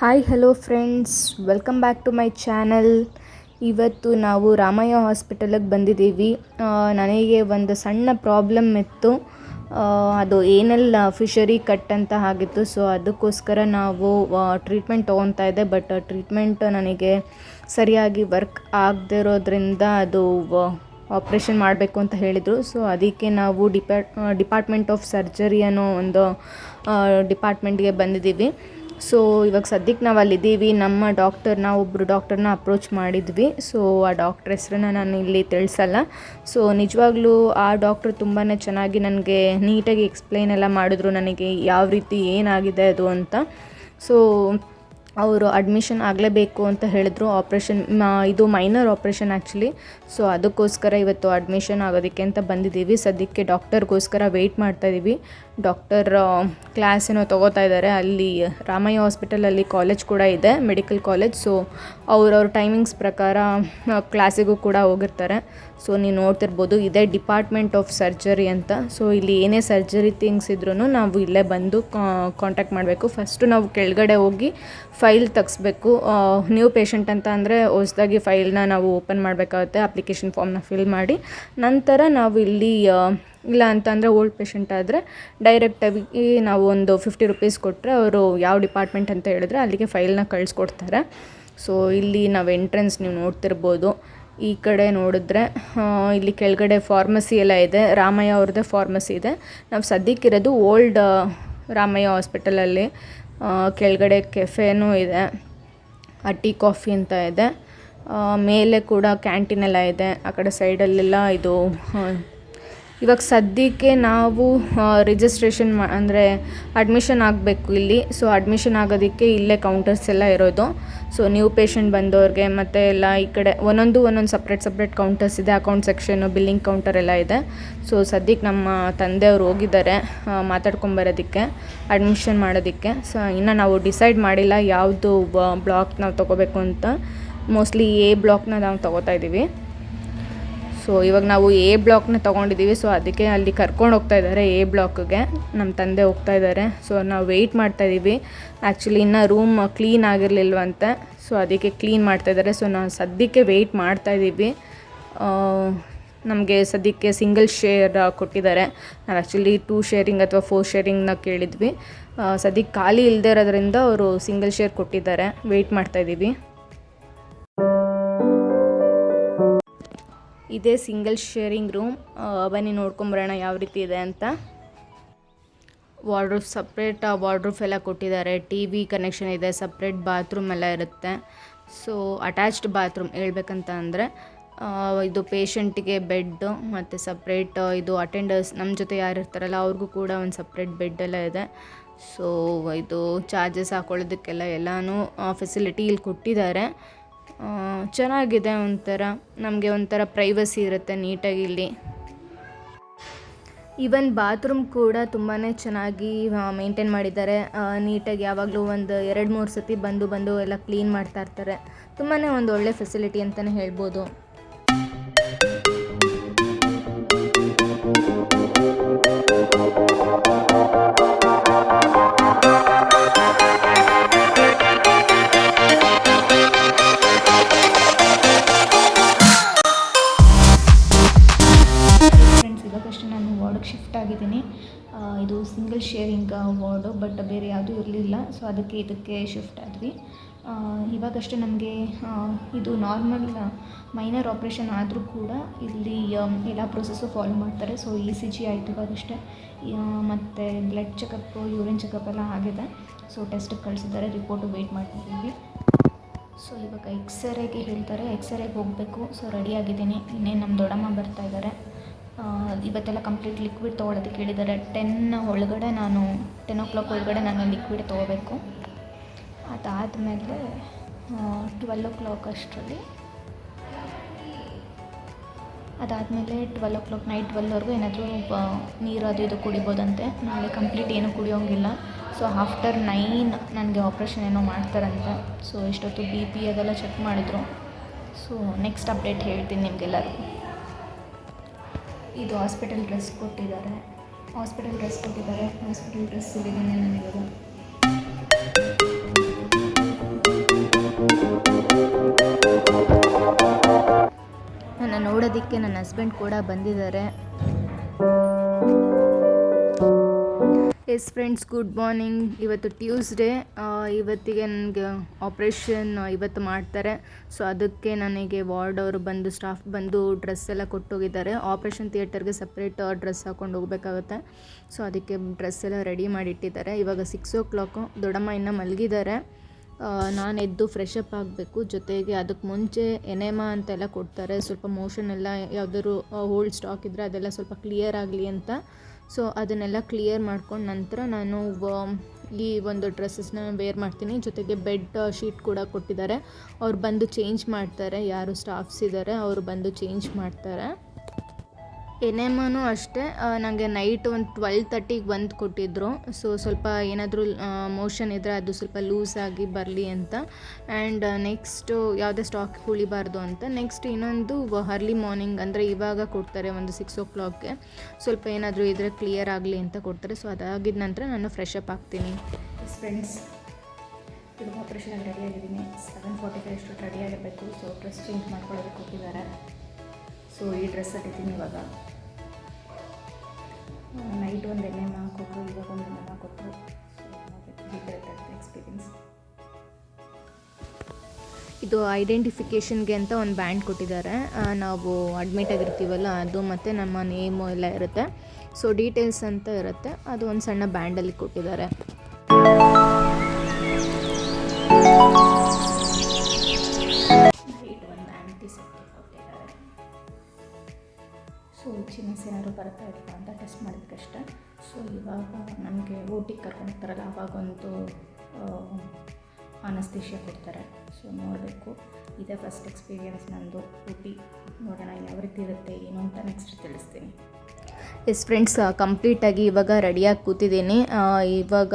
Hi hello friends, welcome back to my channel. ಇವತ್ತು ನಾವು ರಾಮಯ್ಯ ಹಾಸ್ಪಿಟಲಿಗೆ ಬಂದಿದ್ದೀವಿ. ನನಗೆ ಒಂದು ಸಣ್ಣ ಪ್ರಾಬ್ಲಮ್ ಇತ್ತು. ಅದು ಏನೆಲ್ಲ ಫಿಶರಿ ಕಟ್ ಅಂತ ಆಗಿತ್ತು. ಸೊ ಅದಕ್ಕೋಸ್ಕರ ನಾವು ಟ್ರೀಟ್ಮೆಂಟ್ ತೊಗೊತಾ ಇದ್ದೆ. ಬಟ್ ಟ್ರೀಟ್ಮೆಂಟ್ ನನಗೆ ಸರಿಯಾಗಿ ವರ್ಕ್ ಆಗದೇ ಇರೋದ್ರಿಂದ ಅದು ಆಪ್ರೇಷನ್ ಮಾಡಬೇಕು ಅಂತ ಹೇಳಿದರು. ಸೊ ಅದಕ್ಕೆ ನಾವು ಡಿಪಾರ್ಟ್ಮೆಂಟ್ ಆಫ್ ಸರ್ಜರಿ ಅನ್ನೋ ಒಂದು ಡಿಪಾರ್ಟ್ಮೆಂಟ್ಗೆ ಬಂದಿದ್ದೀವಿ. ಸೊ ಇವಾಗ ಸದ್ಯಕ್ಕೆ ನಾವು ಅಲ್ಲಿದ್ದೀವಿ. ನಾವು ಒಬ್ಬರು ಡಾಕ್ಟರ್ನ ಅಪ್ರೋಚ್ ಮಾಡಿದ್ವಿ. ಸೊ ಆ ಡಾಕ್ಟ್ರ್ ಹೆಸ್ರನ್ನ ನಾನು ಇಲ್ಲಿ ತಿಳಿಸಲ್ಲ. ಸೊ ನಿಜವಾಗ್ಲೂ ಆ ಡಾಕ್ಟ್ರು ತುಂಬಾ ಚೆನ್ನಾಗಿ ನನಗೆ ನೀಟಾಗಿ ಎಕ್ಸ್ಪ್ಲೈನ್ ಎಲ್ಲ ಮಾಡಿದ್ರು, ನನಗೆ ಯಾವ ರೀತಿ ಏನಾಗಿದೆ ಅದು ಅಂತ. ಸೊ ಅವರು ಅಡ್ಮಿಷನ್ ಆಗಲೇಬೇಕು ಅಂತ ಹೇಳಿದ್ರು. ಇದು ಮೈನರ್ ಆಪ್ರೇಷನ್ ಆ್ಯಕ್ಚುಲಿ. ಸೊ ಅದಕ್ಕೋಸ್ಕರ ಇವತ್ತು ಅಡ್ಮಿಷನ್ ಆಗೋದಕ್ಕೆ ಅಂತ ಬಂದಿದ್ದೀವಿ. ಸದ್ಯಕ್ಕೆ ಡಾಕ್ಟರ್ಗೋಸ್ಕರ ವೆಯ್ಟ್ ಮಾಡ್ತಾಯಿದ್ದೀವಿ. ಡಾಕ್ಟರ್ ಕ್ಲಾಸ್ ಏನೋ ತೊಗೋತಾ ಇದ್ದಾರೆ. ಅಲ್ಲಿ ರಾಮಯ್ಯ ಹಾಸ್ಪಿಟಲಲ್ಲಿ ಕಾಲೇಜ್ ಕೂಡ ಇದೆ, ಮೆಡಿಕಲ್ ಕಾಲೇಜ್. ಸೊ ಅವ್ರವ್ರ ಟೈಮಿಂಗ್ಸ್ ಪ್ರಕಾರ ಕ್ಲಾಸಿಗೂ ಕೂಡ ಹೋಗಿರ್ತಾರೆ. ಸೊ ನೀವು ನೋಡ್ತಿರ್ಬೋದು, ಇದೇ ಡಿಪಾರ್ಟ್ಮೆಂಟ್ ಆಫ್ ಸರ್ಜರಿ ಅಂತ. ಸೊ ಇಲ್ಲಿ ಏನೇ ಸರ್ಜರಿ ಥಿಂಗ್ಸ್ ಇದ್ರೂ ನಾವು ಇಲ್ಲೇ ಬಂದು ಕಾಂಟ್ಯಾಕ್ಟ್ ಮಾಡಬೇಕು. ಫಸ್ಟು ನಾವು ಕೆಳಗಡೆ ಹೋಗಿ ಫೈಲ್ ತೆಗಿಸ್ಬೇಕು. ನ್ಯೂ ಪೇಷಂಟ್ ಅಂತ ಅಂದರೆ ಹೊಸದಾಗಿ ಫೈಲ್ನ ನಾವು ಓಪನ್ ಮಾಡಬೇಕಾಗುತ್ತೆ, ಅಪ್ಲಿಕೇಶನ್ ಫಾರ್ಮ್ನ ಫಿಲ್ ಮಾಡಿ. ನಂತರ ನಾವು ಇಲ್ಲಿ ಇಲ್ಲ ಅಂತಂದರೆ ಓಲ್ಡ್ ಪೇಷಂಟ್ ಆದರೆ ಡೈರೆಕ್ಟಾಗಿ ನಾವು ಒಂದು ₹50 ಕೊಟ್ಟರೆ ಅವರು ಯಾವ ಡಿಪಾರ್ಟ್ಮೆಂಟ್ ಅಂತ ಹೇಳಿದ್ರೆ ಅಲ್ಲಿಗೆ ಫೈಲ್ನ ಕಳಿಸ್ಕೊಡ್ತಾರೆ. ಸೊ ಇಲ್ಲಿ ನಾವು ಎಂಟ್ರೆನ್ಸ್ ನೀವು ನೋಡ್ತಿರ್ಬೋದು. ಈ ಕಡೆ ನೋಡಿದ್ರೆ ಇಲ್ಲಿ ಕೆಳಗಡೆ ಫಾರ್ಮಸಿ ಎಲ್ಲ ಇದೆ. ರಾಮಯ್ಯ ಅವ್ರದ್ದೇ ಫಾರ್ಮಸಿ ಇದೆ. ನಾವು ಸದ್ಯಕ್ಕಿರೋದು ಓಲ್ಡ್ ರಾಮಯ್ಯ ಹಾಸ್ಪಿಟಲಲ್ಲಿ. ಕೆಳಗಡೆ ಕೆಫೆನೂ ಇದೆ, ಟೀ ಕಾಫಿ ಅಂತ ಇದೆ. ಮೇಲೆ ಕೂಡ ಕ್ಯಾಂಟೀನ್ ಎಲ್ಲ ಇದೆ. ಆ ಕಡೆ ಸೈಡಲ್ಲೆಲ್ಲ ಇದು ಇವಾಗ ಸದ್ಯಕ್ಕೆ ನಾವು ರಿಜಿಸ್ಟ್ರೇಷನ್ ಅಂದರೆ ಅಡ್ಮಿಷನ್ ಆಗಬೇಕು ಇಲ್ಲಿ. ಸೊ ಅಡ್ಮಿಷನ್ ಆಗೋದಕ್ಕೆ ಇಲ್ಲೇ ಕೌಂಟರ್ಸ್ ಎಲ್ಲ ಇರೋದು. ಸೊ ನ್ಯೂ ಪೇಷಂಟ್ ಬಂದವ್ರಿಗೆ ಮತ್ತು ಎಲ್ಲ ಈ ಕಡೆ ಒಂದೊಂದು ಸಪ್ರೇಟ್ ಕೌಂಟರ್ಸ್ ಇದೆ. ಅಕೌಂಟ್ ಸೆಕ್ಷನ್ನು, ಬಿಲ್ಲಿಂಗ್ ಕೌಂಟರ್ ಎಲ್ಲ ಇದೆ. ಸೊ ಸದ್ಯಕ್ಕೆ ನಮ್ಮ ತಂದೆಯವರು ಹೋಗಿದ್ದಾರೆ ಮಾತಾಡ್ಕೊಂಬರೋದಕ್ಕೆ, ಅಡ್ಮಿಷನ್ ಮಾಡೋದಕ್ಕೆ. ಸೊ ಇನ್ನು ನಾವು ಡಿಸೈಡ್ ಮಾಡಿಲ್ಲ ಯಾವುದು ಬ್ಲಾಕ್ ನಾವು ತೊಗೋಬೇಕು ಅಂತ. ಮೋಸ್ಟ್ಲಿ ಎ ಬ್ಲಾಕ್ನ ನಾವು ತೊಗೋತಾ ಇದ್ದೀವಿ. ಸೊ ಇವಾಗ ನಾವು ಎ ಬ್ಲಾಕ್ನ ತೊಗೊಂಡಿದ್ದೀವಿ. ಸೊ ಅದಕ್ಕೆ ಅಲ್ಲಿ ಕರ್ಕೊಂಡು ಹೋಗ್ತಾ ಇದ್ದಾರೆ ಎ ಬ್ಲಾಕ್ಗೆ. ನಮ್ಮ ತಂದೆ ಹೋಗ್ತಾ ಇದ್ದಾರೆ. ಸೊ ನಾವು ವೆಯ್ಟ್ ಮಾಡ್ತಾಯಿದ್ದೀವಿ. ಆ್ಯಕ್ಚುಲಿ ಇನ್ನೂ ರೂಮ್ ಕ್ಲೀನ್ ಆಗಿರಲಿಲ್ವಂತೆ. ಸೊ ಅದಕ್ಕೆ ಕ್ಲೀನ್ ಮಾಡ್ತಾಯಿದ್ದಾರೆ. ಸೊ ನಾವು ಸದ್ಯಕ್ಕೆ ವೆಯ್ಟ್ ಮಾಡ್ತಾಯಿದ್ದೀವಿ. ನಮಗೆ ಸದ್ಯಕ್ಕೆ ಸಿಂಗಲ್ ಶೇರ್ ಕೊಟ್ಟಿದ್ದಾರೆ. ನಾವು ಆ್ಯಕ್ಚುಲಿ 2 ಶೇರಿಂಗ್ ಅಥವಾ 4 ಶೇರಿಂಗ್ನ ಕೇಳಿದ್ವಿ. ಸದ್ಯಕ್ಕೆ ಖಾಲಿ ಇಲ್ಲದೆ ಇರೋದ್ರಿಂದ ಅವರು ಸಿಂಗಲ್ ಶೇರ್ ಕೊಟ್ಟಿದ್ದಾರೆ. ವೆಯ್ಟ್ ಮಾಡ್ತಾಯಿದ್ದೀವಿ. ಇದೇ ಸಿಂಗಲ್ ಶೇರಿಂಗ್ ರೂಮ್. ಬನ್ನಿ ನೋಡ್ಕೊಂಬರೋಣ ಯಾವ ರೀತಿ ಇದೆ ಅಂತ. ವಾರ್ಡ್ರೋಬ್ ಸಪ್ರೇಟ್ ವಾರ್ಡ್ರೋಬ್ ಎಲ್ಲ ಕೊಟ್ಟಿದ್ದಾರೆ. TV ಕನೆಕ್ಷನ್ ಇದೆ. ಸಪ್ರೇಟ್ ಬಾತ್ರೂಮ್ ಎಲ್ಲ ಇರುತ್ತೆ. ಸೊ ಅಟ್ಯಾಚ್ಡ್ ಬಾತ್ರೂಮ್ ಹೇಳ್ಬೇಕಂತ ಅಂದರೆ ಇದು ಪೇಷಂಟಿಗೆ ಬೆಡ್ಡು ಮತ್ತು ಸಪ್ರೇಟ್ ಇದು ಅಟೆಂಡರ್ಸ್ ನಮ್ಮ ಜೊತೆ ಯಾರು ಇರ್ತಾರಲ್ಲ ಅವ್ರಿಗೂ ಕೂಡ ಒಂದು ಸಪ್ರೇಟ್ ಬೆಡ್ ಎಲ್ಲ ಇದೆ. ಸೊ ಇದು ಚಾರ್ಜಸ್ ಹಾಕೊಳ್ಳೋದಕ್ಕೆಲ್ಲ ಎಲ್ಲನೂ ಫೆಸಿಲಿಟಿ ಇಲ್ಲಿ ಕೊಟ್ಟಿದ್ದಾರೆ. ಚೆನ್ನಾಗಿದೆ. ನಮಗೆ ಒಂಥರ ಪ್ರೈವಸಿ ಇರುತ್ತೆ ನೀಟಾಗಿ ಇಲ್ಲಿ. ಈವನ್ ಬಾತ್ರೂಮ್ ಕೂಡ ತುಂಬಾ ಚೆನ್ನಾಗಿ ಮೇಂಟೈನ್ ಮಾಡಿದ್ದಾರೆ. ನೀಟಾಗಿ ಯಾವಾಗಲೂ ಒಂದು 2-3 ಸತಿ ಬಂದು ಎಲ್ಲ ಕ್ಲೀನ್ ಮಾಡ್ತಾ ಇರ್ತಾರೆ. ತುಂಬಾ ಒಂದು ಒಳ್ಳೆ ಫೆಸಿಲಿಟಿ ಅಂತಲೇ ಹೇಳ್ಬೋದು. ಶಿಫ್ಟ್ ಆಗಿದ್ದೀನಿ. ಇದು ಸಿಂಗಲ್ ಶೇರಿಂಗ್ ವಾರ್ಡು, ಬಟ್ ಬೇರೆ ಯಾವುದೂ ಇರಲಿಲ್ಲ. ಸೊ ಇದಕ್ಕೆ ಶಿಫ್ಟ್ ಆದ್ವಿ. ಇವಾಗಷ್ಟೇ ನಮಗೆ ಇದು ನಾರ್ಮಲ್ ಮೈನರ್ ಆಪ್ರೇಷನ್ ಆದರೂ ಕೂಡ ಇಲ್ಲಿ ಎಲ್ಲ ಪ್ರೊಸೆಸ್ಸು ಫಾಲೋ ಮಾಡ್ತಾರೆ. ಸೊ ECG ಆಯಿತು ಇವಾಗಷ್ಟೇ. ಮತ್ತು ಬ್ಲಡ್ ಚೆಕಪ್ಪು, ಯೂರಿನ್ ಚೆಕಪ್ ಎಲ್ಲ ಆಗಿದೆ. ಸೊ ಟೆಸ್ಟಿಗೆ ಕಳಿಸಿದ್ದಾರೆ. ರಿಪೋರ್ಟು ವೆಯ್ಟ್ ಮಾಡ್ತಿದ್ದೀವಿ. ಸೊ ಇವಾಗ ಎಕ್ಸ್ರೇಗೆ ಹೇಳ್ತಾರೆ. ಎಕ್ಸ್ರೇಗೆ ಹೋಗಬೇಕು. ಸೊ ರೆಡಿಯಾಗಿದ್ದೀನಿ. ಇನ್ನೇನು ನಮ್ಮ ದೊಡ್ಡಮ್ಮ ಬರ್ತಾ ಇದ್ದಾರೆ. ಇವತ್ತೆಲ್ಲ ಕಂಪ್ಲೀಟ್ ಲಿಕ್ವಿಡ್ ತೊಗೊಳೋದಕ್ಕೆ ಹೇಳಿದ್ದಾರೆ. 10 ಒಳಗಡೆ ನಾನು 10 o'clock ಒಳಗಡೆ ನಾನು ಲಿಕ್ವಿಡ್ ತೊಗೋಬೇಕು. ಅದಾದಮೇಲೆ 12 o'clock ಅಷ್ಟರಲ್ಲಿ ನೈಟ್ 12ವರೆಗೂ ಏನಾದರೂ ನೀರು ಅದು ಕುಡಿಬೋದಂತೆ. ನಾಳೆ ಕಂಪ್ಲೀಟ್ ಏನೂ ಕುಡಿಯೋಂಗಿಲ್ಲ. ಸೊ ಆಫ್ಟರ್ 9 ನನಗೆ ಆಪ್ರೇಷನ್ ಏನೋ ಮಾಡ್ತಾರಂತೆ. ಸೊ ಇಷ್ಟೊತ್ತು BP ಅದೆಲ್ಲ ಚೆಕ್ ಮಾಡಿದ್ರು. ಸೊ ನೆಕ್ಸ್ಟ್ ಅಪ್ಡೇಟ್ ಹೇಳ್ತೀನಿ ನಿಮಗೆಲ್ಲರೂ. ಇದು ಹಾಸ್ಪಿಟಲ್ ಡ್ರೆಸ್ ಕೊಟ್ಟಿದ್ದಾರೆ. ಹಾಸ್ಪಿಟಲ್ ಡ್ರೆಸ್ ಇಲ್ಲಿದೆ ನನಗೆ. ನೋಡೋದಕ್ಕೆ ನನ್ನ ಹಸ್ಬೆಂಡ್ ಕೂಡ ಬಂದಿದ್ದಾರೆ. S friends, good morning. ಇವತ್ತು ಟ್ಯೂಸ್ಡೇ. ಇವತ್ತಿಗೆ ನನಗೆ ಆಪ್ರೇಷನ್ ಇವತ್ತು ಮಾಡ್ತಾರೆ. ಸೊ ಅದಕ್ಕೆ ನನಗೆ ವಾರ್ಡ್ ಅವರು ಬಂದು ಸ್ಟಾಫ್ ಬಂದು ಡ್ರೆಸ್ ಎಲ್ಲ ಕೊಟ್ಟೋಗಿದ್ದಾರೆ. ಆಪ್ರೇಷನ್ ಥಿಯೇಟರ್ಗೆ ಸಪ್ರೇಟ್ ಡ್ರೆಸ್ ಹಾಕೊಂಡು ಹೋಗಬೇಕಾಗುತ್ತೆ. ಸೊ ಅದಕ್ಕೆ ಡ್ರೆಸ್ ಎಲ್ಲ ರೆಡಿ ಮಾಡಿಟ್ಟಿದ್ದಾರೆ. ಇವಾಗ 6 o'clock. ದೊಡ್ಡಮ್ಮ ಇನ್ನೂ ಮಲಗಿದ್ದಾರೆ. ನಾನು ಎದ್ದು ಫ್ರೆಶ್ ಅಪ್ ಆಗಬೇಕು. ಜೊತೆಗೆ ಅದಕ್ಕೆ ಮುಂಚೆ ಎನೆಮಾ ಅಂತೆಲ್ಲ ಕೊಡ್ತಾರೆ. ಸ್ವಲ್ಪ ಮೋಷನ್ ಎಲ್ಲ ಯಾವುದಾದ್ರು ಹೋಲ್ಡ್ ಸ್ಟಾಕ್ ಇದ್ದರೆ ಅದೆಲ್ಲ ಸ್ವಲ್ಪ ಕ್ಲಿಯರ್ ಆಗಲಿ ಅಂತ. ಸೊ ಅದನ್ನೆಲ್ಲ ಕ್ಲಿಯರ್ ಮಾಡ್ಕೊಂಡು ನಂತರ ನಾನು ಈ ಒಂದು ಡ್ರೆಸ್ಸಸ್ನ ವೇರ್ ಮಾಡ್ತೀನಿ. ಜೊತೆಗೆ ಬೆಡ್ ಶೀಟ್ ಕೂಡ ಕೊಟ್ಟಿದ್ದಾರೆ. ಅವ್ರು ಬಂದು ಚೇಂಜ್ ಮಾಡ್ತಾರೆ. ಯಾರು ಸ್ಟಾಫ್ಸ್ ಇದ್ದಾರೆ ಅವರು ಬಂದು ಚೇಂಜ್ ಮಾಡ್ತಾರೆ. ಎನೆಮಾನು ಅಷ್ಟೇ ನನಗೆ ನೈಟ್ ಒಂದು 12:30ಗೆ ಬಂದು ಕೊಟ್ಟಿದ್ದರು. ಸೊ ಸ್ವಲ್ಪ ಏನಾದರೂ ಮೋಷನ್ ಇದ್ದರೆ ಅದು ಸ್ವಲ್ಪ ಲೂಸ್ ಆಗಿ ಬರಲಿ ಅಂತ. ಆ್ಯಂಡ್ ನೆಕ್ಸ್ಟು ಯಾವುದೇ ಸ್ಟಾಕ್ ಉಳಿಬಾರ್ದು ಅಂತ. ನೆಕ್ಸ್ಟ್ ಇನ್ನೊಂದು ಅರ್ಲಿ ಮಾರ್ನಿಂಗ್ ಅಂದರೆ ಇವಾಗ ಕೊಡ್ತಾರೆ ಒಂದು 6 o'clockಗೆ. ಸ್ವಲ್ಪ ಏನಾದರೂ ಇದ್ದರೆ ಕ್ಲಿಯರ್ ಆಗಲಿ ಅಂತ ಕೊಡ್ತಾರೆ. ಸೊ ಅದಾಗಿದ್ದ ನಂತರ ನಾನು ಫ್ರೆಶ್ ಅಪ್ ಆಗ್ತೀನಿ. ಫ್ರೆಂಡ್ಸ್, ಇದು ಆಪ್ರೇಷನ್ ರೆಡಿ ಆಗಿದ್ದೀನಿ. 7:45 ಅಷ್ಟು ರೆಡಿ ಆಗಿರಬೇಕು. ಸೊ ಡ್ರೆಸ್ ಚೇಂಜ್ ಮಾಡ್ಕೊಳ್ಳೋದಕ್ಕೆ ಕೊಟ್ಟಿದ್ದಾರೆ. ಸೊ ಈ ಡ್ರೆಸ್ ಹಾಕಿದ್ದೀನಿ. ಇವಾಗ ನೈಟ್ ಒಂದು ಎಣ್ಣೆ ಕೊಟ್ಟರು, ಇವಾಗ ಒಂದು ಎಣ್ಣೆ ಕೊಟ್ಟರು. So experience. ಇದು ಐಡೆಂಟಿಫಿಕೇಷನ್ಗೆ ಅಂತ ಒಂದು ಬ್ಯಾಂಡ್ ಕೊಟ್ಟಿದ್ದಾರೆ. ನಾವು ಅಡ್ಮಿಟ್ ಆಗಿರ್ತೀವಲ್ಲ ಅದು, ಮತ್ತು ನಮ್ಮ ನೇಮು ಎಲ್ಲ ಇರುತ್ತೆ. ಸೊ ಡೀಟೇಲ್ಸ್ ಅಂತ ಇರುತ್ತೆ. ಅದು ಒಂದು ಸಣ್ಣ ಬ್ಯಾಂಡಲ್ಲಿ ಕೊಟ್ಟಿದ್ದಾರೆ. ಸೊ ಚಿನ್ನಸ್ ಏನಾದ್ರು ಬರ್ತಾ ಇಲ್ವಾ ಅಂತ ಟೆಸ್ಟ್ ಮಾಡಿದಕ್ಕಷ್ಟೆ. ಸೊ ಇವಾಗ ನನಗೆ ಊಟಿಗೆ ಕರ್ಕೊಂಡು ಹೋಗ್ತಾರಲ್ಲ ಆವಾಗೊಂದು ಅನಸ್ತೇಷಿಯಾ ಕೊಡ್ತಾರೆ. ಸೊ ನೋಡಬೇಕು. ಇದೇ ಫಸ್ಟ್ ಎಕ್ಸ್ಪೀರಿಯನ್ಸ್ ನಂದು ಊಟಿ. ನೋಡೋಣ ಯಾವ ರೀತಿ ಇರುತ್ತೆ ಏನು ಅಂತ ನೆಕ್ಸ್ಟ್ ತಿಳಿಸ್ತೀನಿ. ಎಸ್ ಫ್ರೆಂಡ್ಸ್, ಕಂಪ್ಲೀಟಾಗಿ ಇವಾಗ ರೆಡಿಯಾಗಿ ಕೂತಿದ್ದೀನಿ. ಇವಾಗ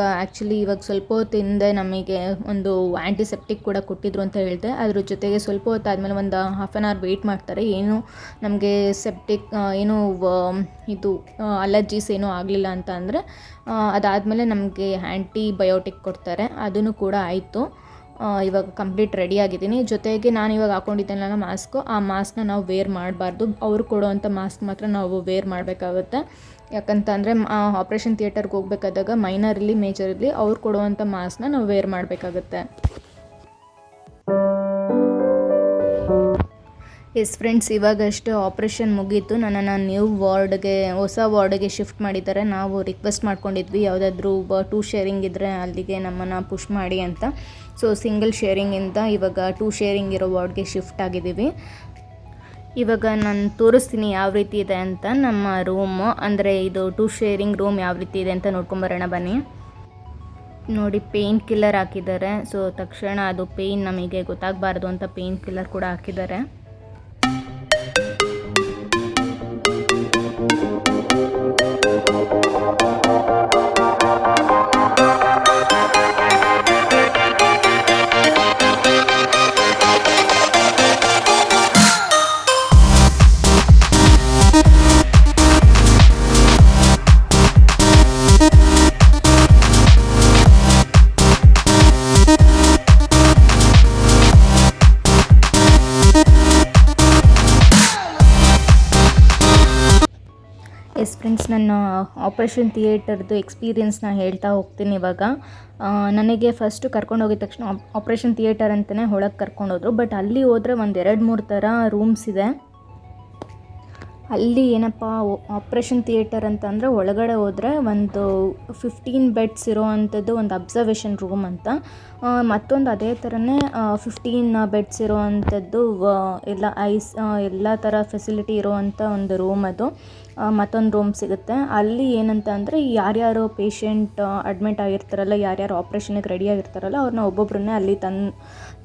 ಸ್ವಲ್ಪ ಹೊತ್ತು ಹಿಂದೆ ನಮಗೆ ಒಂದು ಆ್ಯಂಟಿಸೆಪ್ಟಿಕ್ ಕೂಡ ಕೊಟ್ಟಿದ್ರು ಅಂತ ಹೇಳಿದೆ. ಅದ್ರ ಜೊತೆಗೆ ಸ್ವಲ್ಪ ಹೊತ್ತಾದಮೇಲೆ ಒಂದು ಹಾಫ್ ಆನ್ ಅವರ್ ವೆಯ್ಟ್ ಮಾಡ್ತಾರೆ. ಏನು ನಮಗೆ ಸೆಪ್ಟಿಕ್ ಏನು ಇದು ಅಲರ್ಜೀಸ್ ಏನೂ ಆಗಲಿಲ್ಲ ಅಂತ ಅಂದರೆ ಅದಾದಮೇಲೆ ನಮಗೆ ಆ್ಯಂಟಿಬಯೋಟಿಕ್ ಕೊಡ್ತಾರೆ. ಅದನ್ನು ಕೂಡ ಆಯಿತು. ಇವಾಗ ಕಂಪ್ಲೀಟ್ ರೆಡಿ ಆಗಿದ್ದೀನಿ. ಜೊತೆಗೆ ನಾನು ಇವಾಗ ಹಾಕ್ಕೊಂಡಿದ್ದೇನಲ್ಲ ಮಾಸ್ಕು, ಆ ಮಾಸ್ಕ್ನ ನಾವು ವೇರ್ ಮಾಡಬಾರ್ದು. ಅವರು ಕೊಡೋವಂಥ ಮಾಸ್ಕ್ ಮಾತ್ರ ನಾವು ವೇರ್ ಮಾಡಬೇಕಾಗುತ್ತೆ. ಯಾಕಂತಂದರೆ ಆಪ್ರೇಷನ್ ಥಿಯೇಟರ್ಗೆ ಹೋಗ್ಬೇಕಾದಾಗ ಮೈನರ್ ಇರಲಿ ಮೇಜರ್ ಇರಲಿ ಅವ್ರು ಕೊಡುವಂಥ ಮಾಸ್ಕ್ನ ನಾವು ವೇರ್ ಮಾಡಬೇಕಾಗುತ್ತೆ. ಎಸ್ ಫ್ರೆಂಡ್ಸ್, ಇವಾಗಷ್ಟು ಆಪ್ರೇಷನ್ ಮುಗೀತು. ನನ್ನನ್ನು ಹೊಸ ವಾರ್ಡ್ಗೆ ಶಿಫ್ಟ್ ಮಾಡಿದ್ದಾರೆ. ನಾವು ರಿಕ್ವೆಸ್ಟ್ ಮಾಡ್ಕೊಂಡಿದ್ವಿ ಯಾವುದಾದ್ರೂ 2 ಶೇರಿಂಗ್ ಇದ್ದರೆ ಅಲ್ಲಿಗೆ ನಮ್ಮನ್ನು ಪುಷ್ ಮಾಡಿ ಅಂತ. ಸೊ ಸಿಂಗಲ್ ಶೇರಿಂಗಿಂದ ಇವಾಗ 2 ಶೇರಿಂಗ್ ಇರೋ ವಾರ್ಡ್ಗೆ ಶಿಫ್ಟ್ ಆಗಿದ್ದೀವಿ. ಇವಾಗ ನಾನು ತೋರಿಸ್ತೀನಿ ಯಾವ ರೀತಿ ಇದೆ ಅಂತ. ನಮ್ಮ ರೂಮು ಅಂದರೆ ಇದು 2 ಶೇರಿಂಗ್ ರೂಮ್ ಯಾವ ರೀತಿ ಇದೆ ಅಂತ ನೋಡ್ಕೊಂಬರೋಣ ಬನ್ನಿ. ನೋಡಿ, ಪೇಯ್ನ್ ಕಿಲ್ಲರ್ ಹಾಕಿದ್ದಾರೆ. ಸೊ ತಕ್ಷಣ ಅದು ಪೇಯ್ನ್ ನಮಗೆ ಗೊತ್ತಾಗಬಾರ್ದು ಅಂತ ಪೇಯ್ನ್ ಕಿಲ್ಲರ್ ಕೂಡ ಹಾಕಿದ್ದಾರೆ. ಎಸ್ ಫ್ರೆಂಡ್ಸ್, ನನ್ನ ಆಪ್ರೇಷನ್ ಥಿಯೇಟರ್ದು ಎಕ್ಸ್ಪೀರಿಯನ್ಸ್ನ ಹೇಳ್ತಾ ಹೋಗ್ತೀನಿ. ಇವಾಗ ನನಗೆ ಫಸ್ಟು ಕರ್ಕೊಂಡು ಹೋಗಿದ ತಕ್ಷಣ ಆಪ್ರೇಷನ್ ಥಿಯೇಟರ್ ಅಂತಲೇ ಒಳಗೆ ಕರ್ಕೊಂಡೋದ್ರು. ಬಟ್ ಅಲ್ಲಿ ಹೋದರೆ ಒಂದು 2-3 ಥರ ರೂಮ್ಸ್ ಇದೆ. ಅಲ್ಲಿ ಏನಪ್ಪ ಆಪ್ರೇಷನ್ ಥಿಯೇಟರ್ ಅಂತಂದರೆ ಒಳಗಡೆ ಹೋದರೆ ಒಂದು 15 ಬೆಡ್ಸ್ ಇರೋ ಅಂಥದ್ದು ಒಂದು ಅಬ್ಸರ್ವೇಷನ್ ರೂಮ್ ಅಂತ. ಮತ್ತೊಂದು ಅದೇ ಥರನೇ 15 ಬೆಡ್ಸ್ ಇರೋ ಅಂಥದ್ದು ಎಲ್ಲ ಥರ ಫೆಸಿಲಿಟಿ ಇರೋವಂಥ ಒಂದು ರೂಮ್ ಅದು. ಮತ್ತೊಂದು ರೂಮ್ ಸಿಗುತ್ತೆ. ಅಲ್ಲಿ ಏನಂತ ಅಂದರೆ ಯಾರ್ಯಾರು ಪೇಷಂಟ್ ಅಡ್ಮಿಟ್ ಆಗಿರ್ತಾರಲ್ಲ, ಯಾರ್ಯಾರು ಆಪ್ರೇಷನ್ಗೆ ರೆಡಿ ಆಗಿರ್ತಾರಲ್ಲ ಅವ್ರನ್ನ ಒಬ್ಬೊಬ್ಬರನ್ನೇ ಅಲ್ಲಿ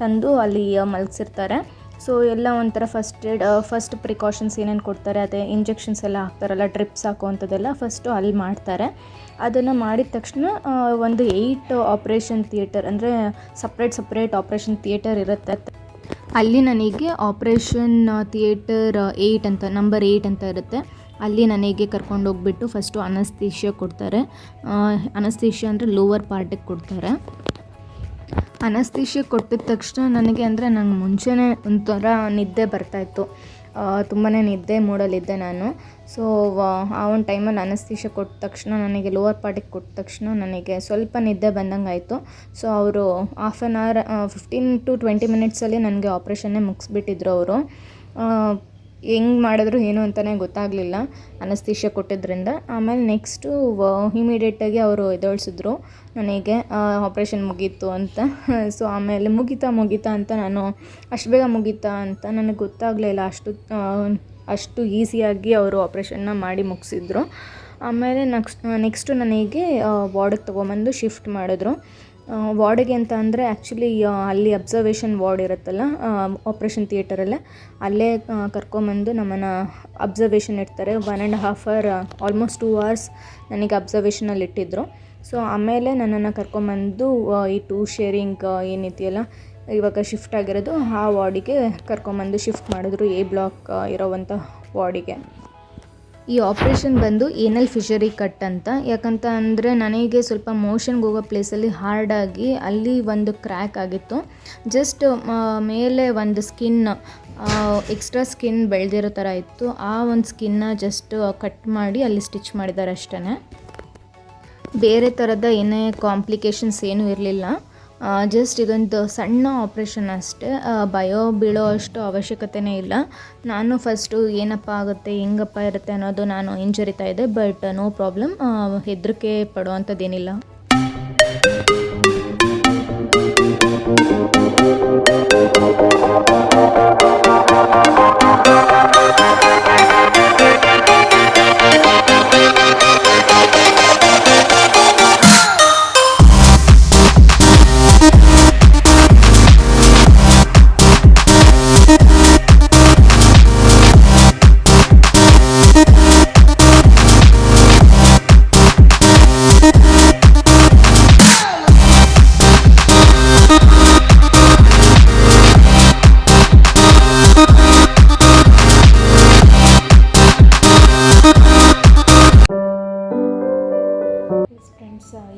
ತಂದು ಅಲ್ಲಿ ಮಲಗಿಸಿರ್ತಾರೆ. ಸೊ ಎಲ್ಲ ಒಂಥರ ಫಸ್ಟ್ ಪ್ರಿಕಾಷನ್ಸ್ ಏನೇನು ಕೊಡ್ತಾರೆ, ಅದೇ ಇಂಜೆಕ್ಷನ್ಸ್ ಎಲ್ಲ ಹಾಕ್ತಾರಲ್ಲ, ಡ್ರಿಪ್ಸ್ ಹಾಕುವಂಥದ್ದೆಲ್ಲ ಫಸ್ಟು ಅಲ್ಲಿ ಮಾಡ್ತಾರೆ. ಅದನ್ನು ಮಾಡಿದ ತಕ್ಷಣ ಒಂದು 8 ಆಪ್ರೇಷನ್ ಥಿಯೇಟರ್ ಅಂದರೆ ಸಪ್ರೇಟ್ ಆಪ್ರೇಷನ್ ಥಿಯೇಟರ್ ಇರುತ್ತೆ. ಅಲ್ಲಿ ನನಗೆ ಆಪ್ರೇಷನ್ ಥಿಯೇಟರ್ 8 ಅಂತ ನಂಬರ್ 8 ಅಂತ ಇರುತ್ತೆ. ಅಲ್ಲಿ ನನಗೆ ಕರ್ಕೊಂಡೋಗ್ಬಿಟ್ಟು ಫಸ್ಟು ಅನಸ್ತೇಷಿಯಾ ಕೊಡ್ತಾರೆ. ಅನಸ್ತೇಷಿಯಾ ಅಂದರೆ ಲೋವರ್ ಪಾರ್ಟಿಗೆ ಕೊಡ್ತಾರೆ. ಅನಸ್ತೇಷಿಯಾ ಕೊಟ್ಟಿದ ತಕ್ಷಣ ನನಗೆ ಅಂದರೆ ನಂಗೆ ಮುಂಚೆನೇ ಒಂಥರ ನಿದ್ದೆ ಬರ್ತಾಯಿತ್ತು. ತುಂಬಾ ನಿದ್ದೆ ಮೂಡಲಿದ್ದೆ ನಾನು. ಸೊ ಆ ಒಂದು ಟೈಮಲ್ಲಿ ಅನಸ್ತೇಷ ಕೊಟ್ಟ ತಕ್ಷಣ ನನಗೆ ಲೋವರ್ ಪಾರ್ಟಿಗೆ ಕೊಟ್ಟ ತಕ್ಷಣ ನನಗೆ ಸ್ವಲ್ಪ ನಿದ್ದೆ ಬಂದಂಗೆ ಆಯಿತು. ಸೊ ಅವರು ಹಾಫ್ ಆನ್ ಅವರ್ 15 to 20 ಮಿನಿಟ್ಸಲ್ಲಿ ನನಗೆ ಆಪ್ರೇಷನ್ನೇ ಮುಗಿಸ್ಬಿಟ್ಟಿದ್ರು ಅವರು. ಹೆಂಗೆ ಮಾಡಿದ್ರು ಏನು ಅಂತಲೇ ಗೊತ್ತಾಗಲಿಲ್ಲ ಅನಸ್ತೇಷ ಕೊಟ್ಟಿದ್ದರಿಂದ. ಆಮೇಲೆ ನೆಕ್ಸ್ಟು ಇಮಿಡಿಯೇಟಾಗಿ ಅವರು ಎದ್ದೇಳಿಸಿದ್ರು ನನಗೆ ಆಪ್ರೇಷನ್ ಮುಗೀತು ಅಂತ. ಸೊ ಆಮೇಲೆ ಮುಗೀತಾ ಅಂತ ನಾನು ಅಷ್ಟು ಬೇಗ ಮುಗೀತಾ ಅಂತ ನನಗೆ ಗೊತ್ತಾಗಲಿಲ್ಲ. ಅಷ್ಟು ಈಸಿಯಾಗಿ ಅವರು ಆಪ್ರೇಷನ್ನ ಮಾಡಿ ಮುಗಿಸಿದ್ರು. ಆಮೇಲೆ ನೆಕ್ಸ್ಟು ನನಗೆ ವಾರ್ಡಿಗೆ ತೊಗೊಂಬಂದು ಶಿಫ್ಟ್ ಮಾಡಿದ್ರು. ವಾರ್ಡಿಗೆ ಅಂತ ಅಂದರೆ ಆ್ಯಕ್ಚುಲಿ ಅಲ್ಲಿ ಅಬ್ಸರ್ವೇಷನ್ ವಾರ್ಡ್ ಇರುತ್ತಲ್ಲ ಆಪ್ರೇಷನ್ ಥಿಯೇಟರಲ್ಲೇ, ಅಲ್ಲೇ ಕರ್ಕೊಂಬಂದು ನಮ್ಮನ್ನು ಅಬ್ಸರ್ವೇಷನ್ ಇಡ್ತಾರೆ. 1.5 hour ಆಲ್ಮೋಸ್ಟ್ 2 hours ನನಗೆ ಅಬ್ಸರ್ವೇಷನಲ್ಲಿ ಇಟ್ಟಿದ್ದರು. ಸೊ ಆಮೇಲೆ ನನ್ನನ್ನು ಕರ್ಕೊಂಬಂದು ಈ 2 ಶೇರಿಂಗ್ ಏನಿದೆಯಲ್ಲ ಇವಾಗ ಶಿಫ್ಟ್ ಆಗಿರೋದು ಆ ವಾರ್ಡಿಗೆ ಕರ್ಕೊಂಬಂದು ಶಿಫ್ಟ್ ಮಾಡಿದ್ರು, A ಬ್ಲಾಕ್ ಇರೋವಂಥ ವಾರ್ಡಿಗೆ. ಈ ಆಪ್ರೇಷನ್ ಬಂದು ಏನಲ್ ಫಿಶರಿ ಕಟ್ ಅಂತ. ಯಾಕಂತ ಅಂದರೆ ನನಗೆ ಸ್ವಲ್ಪ ಮೋಷನ್ಗೆ ಹೋಗೋ ಪ್ಲೇಸಲ್ಲಿ ಹಾರ್ಡಾಗಿ ಅಲ್ಲಿ ಒಂದು ಕ್ರ್ಯಾಕ್ ಆಗಿತ್ತು. ಜಸ್ಟ್ ಮೇಲೆ ಒಂದು ಸ್ಕಿನ್ ಎಕ್ಸ್ಟ್ರಾ ಸ್ಕಿನ್ ಬೆಳೆದಿರೋ ಥರ ಇತ್ತು. ಆ ಒಂದು ಸ್ಕಿನ್ನ ಜಸ್ಟ್ ಕಟ್ ಮಾಡಿ ಅಲ್ಲಿ ಸ್ಟಿಚ್ ಮಾಡಿದ್ದಾರೆ ಅಷ್ಟೇ. ಬೇರೆ ಥರದ ಏನೇ ಕಾಂಪ್ಲಿಕೇಶನ್ಸ್ ಏನೂ ಇರಲಿಲ್ಲ. ಜಸ್ಟ್ ಇದೊಂದು ಸಣ್ಣ ಆಪ್ರೇಷನ್ ಅಷ್ಟೇ. ಭಯ ಬೀಳೋ ಅಷ್ಟು ಅವಶ್ಯಕತೆಯೇ ಇಲ್ಲ. ನಾನು ಫಸ್ಟು ಏನಪ್ಪ ಆಗುತ್ತೆ ಹೆಂಗಪ್ಪ ಇರುತ್ತೆ ಅನ್ನೋದು ನಾನು ಹಿಂಜರಿತಾ ಇದ್ದೆ. ಬಟ್ ನೋ ಪ್ರಾಬ್ಲಮ್, ಹೆದರಿಕೆ ಪಡುವಂಥದ್ದೇನಿಲ್ಲ.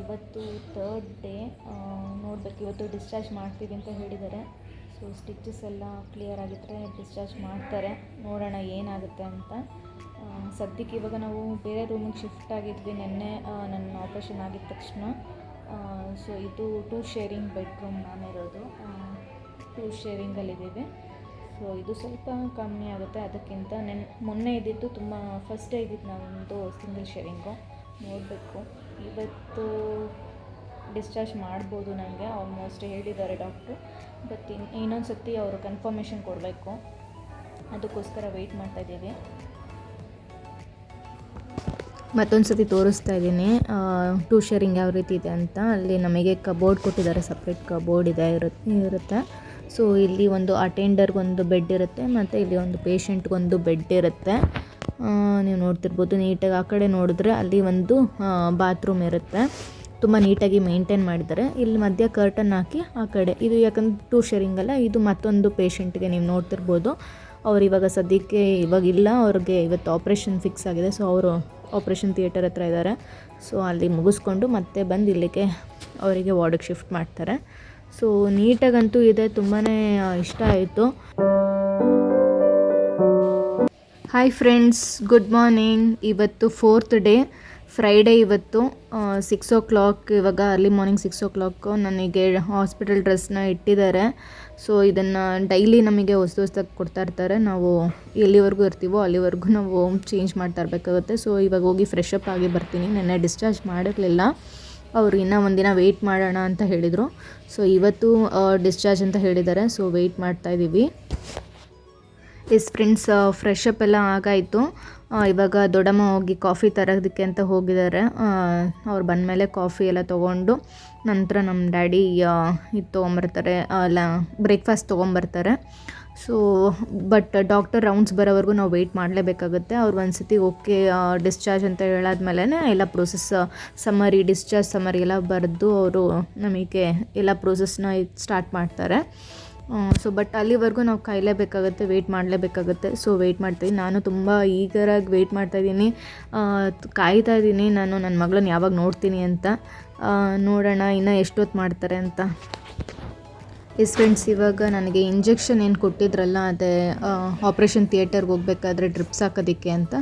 ಇವತ್ತು 3rd ಡೇ. ನೋಡಬೇಕು, ಇವತ್ತು ಡಿಸ್ಚಾರ್ಜ್ ಮಾಡ್ತೀವಿ ಅಂತ ಹೇಳಿದ್ದಾರೆ. ಸೊ ಸ್ಟಿಚಸ್ ಎಲ್ಲ ಕ್ಲಿಯರ್ ಆಗಿದ್ದರೆ ಡಿಸ್ಚಾರ್ಜ್ ಮಾಡ್ತಾರೆ. ನೋಡೋಣ ಏನಾಗುತ್ತೆ ಅಂತ. ಸದ್ಯಕ್ಕೆ ಇವಾಗ ನಾವು ಬೇರೆ ರೂಮಿಗೆ ಶಿಫ್ಟ್ ಆಗಿದ್ವಿ ನಿನ್ನೆ ನನ್ನ ಆಪ್ರೇಷನ್ ಆಗಿದ ತಕ್ಷಣ. ಸೊ ಇದು 2 ಶೇರಿಂಗ್ ಬೆಡ್ರೂಮ್ ನಾನಿರೋದು. 2 ಶೇರಿಂಗಲ್ಲಿದ್ದೀವಿ. ಸೊ ಇದು ಸ್ವಲ್ಪ ಕಮ್ಮಿ ಆಗುತ್ತೆ ಅದಕ್ಕಿಂತ. ಮೊನ್ನೆ ಇದ್ದಿದ್ದು ತುಂಬ ಫಸ್ಟ್ ಡೇ ಇದ್ದಿದ್ದು ನಮ್ಮದು ಸಿಂಗಲ್ ಶೇರಿಂಗು. ನೋಡಬೇಕು, ಇವತ್ತು ಡಿಸ್ಚಾರ್ಜ್ ಮಾಡ್ಬೋದು ನನಗೆ ಆಲ್ಮೋಸ್ಟ್ ಹೇಳಿದ್ದಾರೆ ಡಾಕ್ಟ್ರು. ಬಟ್ ಇನ್ನೊಂದು ಸರ್ತಿ ಅವರು ಕನ್ಫರ್ಮೇಷನ್ ಕೊಡಬೇಕು, ಅದಕ್ಕೋಸ್ಕರ ವೆಯ್ಟ್ ಮಾಡ್ತಾಯಿದ್ದೀವಿ. ಮತ್ತೊಂದು ಸತಿ ತೋರಿಸ್ತಾ ಇದ್ದೀನಿ 2 ಶೇರಿಂಗ್ ಯಾವ ರೀತಿ ಇದೆ ಅಂತ. ಅಲ್ಲಿ ನಮಗೆ ಕಬೋರ್ಡ್ ಕೊಟ್ಟಿದ್ದಾರೆ, ಸಪ್ರೇಟ್ ಕಬೋರ್ಡ್ ಇರುತ್ತೆ. ಸೊ ಇಲ್ಲಿ ಒಂದು ಅಟೆಂಡರ್ಗೊಂದು ಬೆಡ್ ಇರುತ್ತೆ ಮತ್ತು ಇಲ್ಲಿ ಒಂದು ಪೇಷಂಟ್ಗೊಂದು ಬೆಡ್ ಇರುತ್ತೆ. ನೀವು ನೋಡ್ತಿರ್ಬೋದು ನೀಟಾಗಿ. ಆ ಕಡೆ ನೋಡಿದ್ರೆ ಅಲ್ಲಿ ಒಂದು ಬಾತ್ರೂಮ್ ಇರುತ್ತೆ. ತುಂಬ ನೀಟಾಗಿ ಮೇಂಟೈನ್ ಮಾಡಿದ್ದಾರೆ. ಇಲ್ಲಿ ಮಧ್ಯ ಕರ್ಟನ್ ಹಾಕಿ ಆ ಕಡೆ ಇದು, ಯಾಕಂದ್ರೆ 2 ಶೇರಿಂಗ್ ಅಲ್ಲ, ಇದು ಮತ್ತೊಂದು ಪೇಷಂಟ್ಗೆ ನೀವು ನೋಡ್ತಿರ್ಬೋದು. ಅವ್ರು ಇವಾಗ ಸದ್ಯಕ್ಕೆ ಇವಾಗಿಲ್ಲ, ಅವ್ರಿಗೆ ಇವತ್ತು ಆಪ್ರೇಷನ್ ಫಿಕ್ಸ್ ಆಗಿದೆ. ಸೊ ಅವರು ಆಪ್ರೇಷನ್ ಥಿಯೇಟರ್ ಹತ್ರ ಇದ್ದಾರೆ. ಸೊ ಅಲ್ಲಿ ಮುಗಿಸ್ಕೊಂಡು ಮತ್ತೆ ಬಂದು ಇಲ್ಲಿಗೆ ಅವರಿಗೆ ವಾರ್ಡಿಗೆ ಶಿಫ್ಟ್ ಮಾಡ್ತಾರೆ. ಸೊ ನೀಟಾಗಂತೂ ಇದೆ, ತುಂಬಾ ಇಷ್ಟ ಆಯಿತು. Hi friends, good morning. ಇವತ್ತು 4th ಡೇ, ಫ್ರೈಡೇ. ಇವತ್ತು 6 o'clock, ಇವಾಗ ಅರ್ಲಿ ಮಾರ್ನಿಂಗ್ 6 o'clock ನನಗೆ ಹಾಸ್ಪಿಟಲ್ ಡ್ರೆಸ್ನ ಇಟ್ಟಿದ್ದಾರೆ. ಸೊ ಇದನ್ನು ಡೈಲಿ ನಮಗೆ ಹೊಸದಾಗಿ ಕೊಡ್ತಾ ಇರ್ತಾರೆ. ನಾವು ಎಲ್ಲಿವರೆಗೂ ಇರ್ತೀವೋ ಅಲ್ಲಿವರೆಗೂ ನಾವು ಚೇಂಜ್ ಮಾಡ್ತಾ ಇರಬೇಕಾಗುತ್ತೆ. ಸೊ ಇವಾಗ ಹೋಗಿ ಫ್ರೆಶ್ ಅಪ್ ಆಗಿ ಬರ್ತೀನಿ. ನೆನ್ನೆ ಡಿಸ್ಚಾರ್ಜ್ ಮಾಡಿರಲಿಲ್ಲ, ಅವರು ಇನ್ನೂ ಒಂದಿನ ವೆಯ್ಟ್ ಮಾಡೋಣ ಅಂತ ಹೇಳಿದರು. ಸೊ ಇವತ್ತು ಡಿಸ್ಚಾರ್ಜ್ ಅಂತ ಹೇಳಿದ್ದಾರೆ. ಸೊ ವೆಯ್ಟ್ ಮಾಡ್ತಾಯಿದ್ದೀವಿ. ಫ್ರೆಂಡ್ಸ್, ಫ್ರೆಶ್ ಅಪ್ ಎಲ್ಲ ಆಗಾಯಿತು. ಇವಾಗ ದೊಡ್ಡಮ್ಮ ಹೋಗಿ ಕಾಫಿ ತರೋದಕ್ಕೆ ಅಂತ ಹೋಗಿದ್ದಾರೆ. ಅವ್ರು ಬಂದಮೇಲೆ ಕಾಫಿ ಎಲ್ಲ ತೊಗೊಂಡು ನಂತರ ನಮ್ಮ ಡ್ಯಾಡಿ ಇದು ತೊಗೊಂಬರ್ತಾರೆ, ಅಲ್ಲ ಬ್ರೇಕ್ಫಾಸ್ಟ್ ತೊಗೊಂಬರ್ತಾರೆ. ಸೊ ಬಟ್ ಡಾಕ್ಟರ್ ರೌಂಡ್ಸ್ ಬರೋವರೆಗೂ ನಾವು ವೆಯ್ಟ್ ಮಾಡಲೇಬೇಕಾಗುತ್ತೆ. ಅವ್ರು ಒಂದು ಸತಿ ಓಕೆ ಡಿಸ್ಚಾರ್ಜ್ ಅಂತ ಹೇಳಾದ್ಮೇಲೆ ಎಲ್ಲ ಪ್ರೋಸೆಸ್ ಡಿಸ್ಚಾರ್ಜ್ ಸಮ್ಮರಿ ಎಲ್ಲ ಬರೆದು ಅವರು ನಮಗೆ ಎಲ್ಲ ಪ್ರೋಸೆಸ್ನ ಸ್ಟಾರ್ಟ್ ಮಾಡ್ತಾರೆ. ಸೊ ಬಟ್ ಅಲ್ಲಿವರೆಗೂ ನಾವು ಕಾಯಲೇಬೇಕಾಗುತ್ತೆ, ವೆಯ್ಟ್ ಮಾಡಲೇಬೇಕಾಗುತ್ತೆ. ಸೊ ವೆಯ್ಟ್ ಮಾಡ್ತೀನಿ. ನಾನು ತುಂಬ ಈಗರಾಗಿ ವೆಯ್ಟ್ ಮಾಡ್ತಾಯಿದ್ದೀನಿ, ಕಾಯ್ತಾ ಇದ್ದೀನಿ ನಾನು ನನ್ನ ಮಗಳನ್ನ ಯಾವಾಗ ನೋಡ್ತೀನಿ ಅಂತ. ನೋಡೋಣ ಇನ್ನು ಎಷ್ಟೊತ್ತು ಮಾಡ್ತಾರೆ ಅಂತ. ಎಸ್ ಫ್ರೆಂಡ್ಸ್, ಇವಾಗ ನನಗೆ ಇಂಜೆಕ್ಷನ್ ಏನು ಕೊಟ್ಟಿದ್ರಲ್ಲ ಅದೇ ಆಪ್ರೇಷನ್ ಥಿಯೇಟರ್ಗೆ ಹೋಗ್ಬೇಕಾದ್ರೆ ಡ್ರಿಪ್ಸ್ ಹಾಕೋದಕ್ಕೆ ಅಂತ.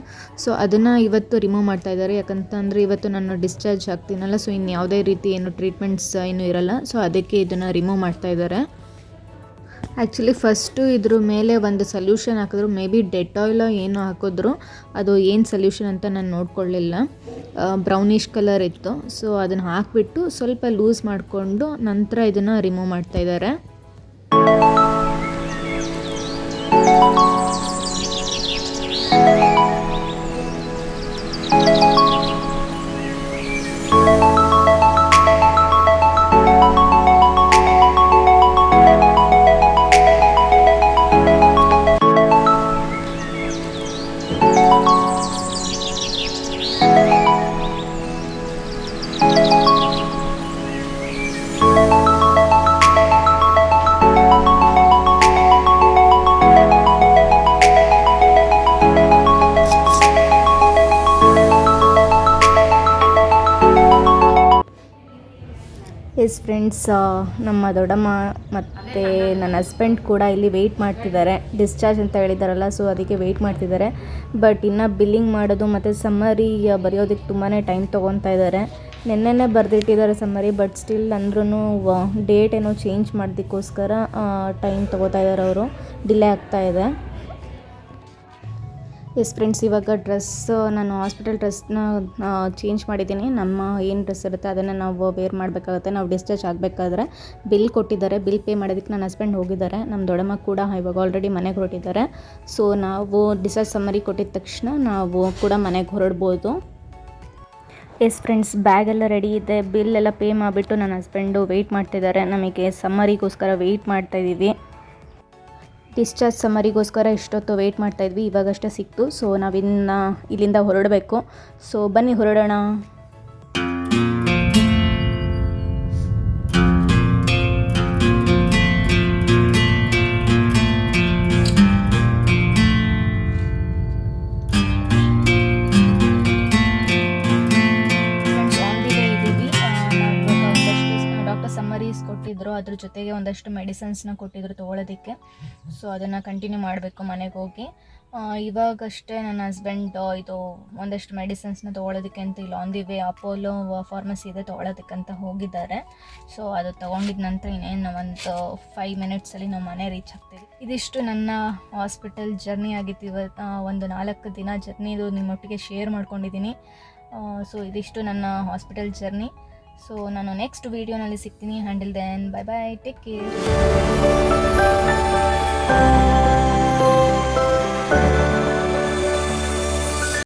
ಸೊ ಅದನ್ನು ಇವತ್ತು ರಿಮೂವ್ ಮಾಡ್ತಾಯಿದ್ದಾರೆ. ಯಾಕಂತಂದರೆ ಇವತ್ತು ನಾನು ಡಿಸ್ಚಾರ್ಜ್ ಆಗ್ತೀನಲ್ಲ, ಸೊ ಇನ್ನು ಯಾವುದೇ ರೀತಿ ಏನು ಟ್ರೀಟ್ಮೆಂಟ್ಸ್ ಏನು ಇರಲ್ಲ. ಸೊ ಅದಕ್ಕೆ ಇದನ್ನು ರಿಮೂವ್ ಮಾಡ್ತಾಯಿದ್ದಾರೆ. ಆ್ಯಕ್ಚುಲಿ ಫಸ್ಟು ಇದ್ರ ಮೇಲೆ ಒಂದು ಸೊಲ್ಯೂಷನ್ ಹಾಕಿದ್ರು, ಮೇ ಬಿ ಡೆಟಾಯ್ಲೋ ಏನೋ ಹಾಕಿದ್ರು. ಅದು ಏನು ಸೊಲ್ಯೂಷನ್ ಅಂತ ನಾನು ನೋಡ್ಕೊಳ್ಳಿಲ್ಲ. ಬ್ರೌನಿಷ್ ಕಲರ್ ಇತ್ತು. ಸೊ ಅದನ್ನು ಹಾಕಿಬಿಟ್ಟು ಸ್ವಲ್ಪ ಲೂಸ್ ಮಾಡಿಕೊಂಡು ನಂತರ ಇದನ್ನು ರಿಮೂವ್ ಮಾಡ್ತಾಯಿದ್ದಾರೆ. ಎಸ್ ಫ್ರೆಂಡ್ಸ್, ನಮ್ಮ ದೊಡ್ಡಮ್ಮ ಮತ್ತು ನನ್ನ ಹಸ್ಬೆಂಡ್ ಕೂಡ ಇಲ್ಲಿ ವೆಯ್ಟ್ ಮಾಡ್ತಿದ್ದಾರೆ. ಡಿಸ್ಚಾರ್ಜ್ ಅಂತ ಹೇಳಿದಾರಲ್ಲ, ಸೊ ಅದಕ್ಕೆ ವೆಯ್ಟ್ ಮಾಡ್ತಿದ್ದಾರೆ. ಬಟ್ ಇನ್ನು ಬಿಲ್ಲಿಂಗ್ ಮಾಡೋದು ಮತ್ತು ಸಮ್ಮರಿ ಬರೆಯೋದಕ್ಕೆ ತುಂಬಾ ಟೈಮ್ ತೊಗೊತಾ ಇದ್ದಾರೆ. ನೆನ್ನೆನೇ ಬರೆದಿಟ್ಟಿದ್ದಾರೆ ಸಮ್ಮರಿ, ಬಟ್ ಸ್ಟಿಲ್ ಅಂದ್ರೂ ಡೇಟ್ ಏನೋ ಚೇಂಜ್ ಮಾಡೋದಕ್ಕೋಸ್ಕರ ಟೈಮ್ ತೊಗೋತಾ ಇದ್ದಾರೆ ಅವರು. ಡಿಲೇ ಆಗ್ತಾಯಿದೆ. ಎಸ್ ಫ್ರೆಂಡ್ಸ್, ಇವಾಗ ನಾನು ಹಾಸ್ಪಿಟಲ್ ಡ್ರೆಸ್ನ ಚೇಂಜ್ ಮಾಡಿದ್ದೀನಿ. ನಮ್ಮ ಏನು ಡ್ರೆಸ್ ಇರುತ್ತೆ ಅದನ್ನು ನಾವು ವೇರ್ ಮಾಡಬೇಕಾಗುತ್ತೆ. ನಾವು ಡಿಸ್ಚಾರ್ಜ್ ಆಗಬೇಕಾದ್ರೆ ಬಿಲ್ ಕೊಟ್ಟಿದ್ದಾರೆ. ಬಿಲ್ ಪೇ ಮಾಡೋದಕ್ಕೆ ನನ್ನ ಹಸ್ಬೆಂಡ್ ಹೋಗಿದ್ದಾರೆ. ನಮ್ಮ ದೊಡ್ಡಮ್ಮ ಕೂಡ ಇವಾಗ ಆಲ್ರೆಡಿ ಮನೆಗೆ ಹೊರಟಿದ್ದಾರೆ. ಸೊ ನಾವು ಡಿಸ್ಚಾರ್ಜ್ ಸಮ್ಮರಿ ಕೊಟ್ಟಿದ ತಕ್ಷಣ ನಾವು ಕೂಡ ಮನೆಗೆ ಹೊರಡ್ಬೋದು. ಎಸ್ ಫ್ರೆಂಡ್ಸ್, ಬ್ಯಾಗೆಲ್ಲ ರೆಡಿ ಇದೆ. ಬಿಲ್ ಎಲ್ಲ ಪೇ ಮಾಡಿಬಿಟ್ಟು ನನ್ನ ಹಸ್ಬೆಂಡು ವೆಯ್ಟ್ ಮಾಡ್ತಿದ್ದಾರೆ. ನಮಗೆ ಸಮ್ಮರಿಗೋಸ್ಕರ ವೆಯ್ಟ್ ಮಾಡ್ತಾಯಿದ್ದೀವಿ. ಡಿಸ್ಚಾರ್ಜ್ ಸಮ್ಮರಿಗೋಸ್ಕರ ಇಷ್ಟೊತ್ತು ವೆಯ್ಟ್ ಮಾಡ್ತಾಯಿದ್ವಿ. ಇವಾಗಷ್ಟೇ ಸಿಕ್ತು. ಸೊ ನಾವಿನ್ನು ಇಲ್ಲಿಂದ ಹೊರಡಬೇಕು. ಸೊ ಬನ್ನಿ ಹೊರಡೋಣ. ಸಮ್ಮರೀಸ್ ಕೊಟ್ಟಿದ್ದರು, ಅದ್ರ ಜೊತೆಗೆ ಒಂದಷ್ಟು ಮೆಡಿಸಿನ್ಸ್ನ ಕೊಟ್ಟಿದ್ರು ತೊಗೊಳೋದಕ್ಕೆ. ಸೊ ಅದನ್ನು ಕಂಟಿನ್ಯೂ ಮಾಡಬೇಕು ಮನೆಗೆ ಹೋಗಿ. ಇವಾಗಷ್ಟೇ ನನ್ನ ಹಸ್ಬೆಂಡ್ ಇದು ಒಂದಷ್ಟು ಮೆಡಿಸಿನ್ಸ್ನ ತೊಗೊಳೋದಕ್ಕೆ ಅಂತ ಇಲ್ಲಿ on the way Apollo pharmacy ಇದೆ ತೊಗೊಳೋದಕ್ಕಂತ ಹೋಗಿದ್ದಾರೆ. ಸೊ ಅದು ತೊಗೊಂಡಿದ ನಂತರ ಇನ್ನೇನು ಒಂದು 5 ಮಿನಿಟ್ಸಲ್ಲಿ ನಾವು ಮನೆ ರೀಚ್ ಆಗ್ತೀವಿ. ಇದಿಷ್ಟು ನನ್ನ ಹಾಸ್ಪಿಟಲ್ ಜರ್ನಿ ಆಗಿತ್ತು. ಇವತ್ತು ಒಂದು 4 ದಿನ ಜರ್ನಿದು ನಿಮ್ಮೊಟ್ಟಿಗೆ ಶೇರ್ ಮಾಡ್ಕೊಂಡಿದ್ದೀನಿ. ಸೊ ಇದಿಷ್ಟು ನನ್ನ ಹಾಸ್ಪಿಟಲ್ ಜರ್ನಿ. ಸೊ ನಾನು ನೆಕ್ಸ್ಟ್ ವೀಡಿಯೋನಲ್ಲಿ ಸಿಗ್ತೀನಿ. ಹ್ಯಾಂಡಲ್ then bye bye, take care.